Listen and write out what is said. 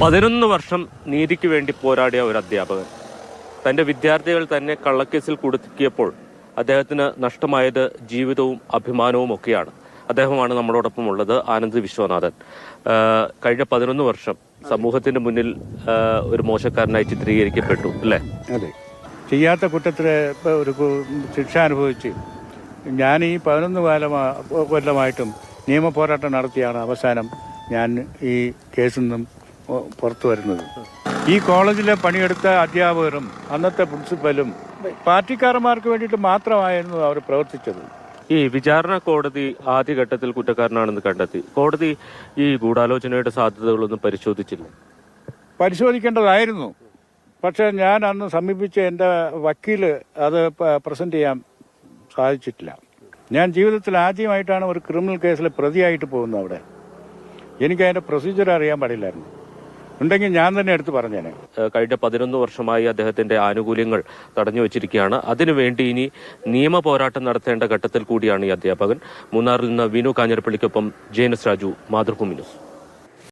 11 വർഷം നീതിക്ക് വേണ്ടി പോരാടിയ ഒരു അധ്യാപകൻ. തൻ്റെ വിദ്യാർത്ഥികൾ തന്നെ കള്ളക്കേസിൽ കുടുക്കിയപ്പോൾ അദ്ദേഹത്തിന് നഷ്ടമായത് ജീവിതവും അഭിമാനവും ഒക്കെയാണ്. അദ്ദേഹമാണ് നമ്മളോടൊപ്പം ഉള്ളത്, ആനന്ദ് വിശ്വനാഥൻ. കഴിഞ്ഞ 11 വർഷം സമൂഹത്തിന്റെ മുന്നിൽ ഒരു മോശക്കാരനായി ചിത്രീകരിക്കപ്പെട്ടു അല്ലേ? അതെ, ചെയ്യാത്ത കുറ്റത്തിന് ഒരു ശിക്ഷ അനുഭവിച്ച് ഞാൻ ഈ 11 കൊല്ലമായിട്ടും നിയമ പോരാട്ടം നടത്തിയാണ് അവസാനം ഞാൻ ഈ കേസിൽ നിന്നും പുറത്തു വരുന്നത്. ഈ കോളേജിലെ പണിയെടുത്ത അധ്യാപകരും അന്നത്തെ പ്രിൻസിപ്പലും പാർട്ടിക്കാരന്മാർക്ക് വേണ്ടിയിട്ട് മാത്രമായിരുന്നു അവർ പ്രവർത്തിച്ചത്. ഈ വിചാരണ കോടതി ആദ്യഘട്ടത്തിൽ കുറ്റക്കാരനാണെന്ന് കണ്ടെത്തി. കോടതി ഈ ഗൂഢാലോചനയുടെ സാധ്യതകളൊന്നും പരിശോധിച്ചില്ല. പരിശോധിക്കേണ്ടതായിരുന്നു. പക്ഷേ ഞാൻ അന്ന് സമീപിച്ച എൻ്റെ വക്കീൽ അത് പ്രസന്റ് ചെയ്യാൻ സാധിച്ചിട്ടില്ല. ഞാൻ ജീവിതത്തിൽ ആദ്യമായിട്ടാണ് ഒരു ക്രിമിനൽ കേസിൽ പ്രതിയായിട്ട് പോകുന്നത്. അവിടെ എനിക്ക് അതിൻ്റെ പ്രൊസീജിയർ അറിയാൻ പാടില്ലായിരുന്നു. ഉണ്ടെങ്കിൽ ഞാൻ തന്നെ എടുത്ത് പറഞ്ഞേനെ. കഴിഞ്ഞ 11 വർഷമായി അദ്ദേഹത്തിന്റെ ആനുകൂല്യങ്ങൾ തടഞ്ഞു വെച്ചിരിക്കുകയാണ്. അതിനുവേണ്ടി ഇനി നിയമ പോരാട്ടം നടത്തേണ്ട ഘട്ടത്തിൽ കൂടിയാണ് ഈ അധ്യാപകൻ. മൂന്നാറിൽ നിന്ന് വിനു കാഞ്ഞിരപ്പള്ളിക്കൊപ്പം ജെയിനസ് രാജു, മാതൃഭൂമി ന്യൂസ്.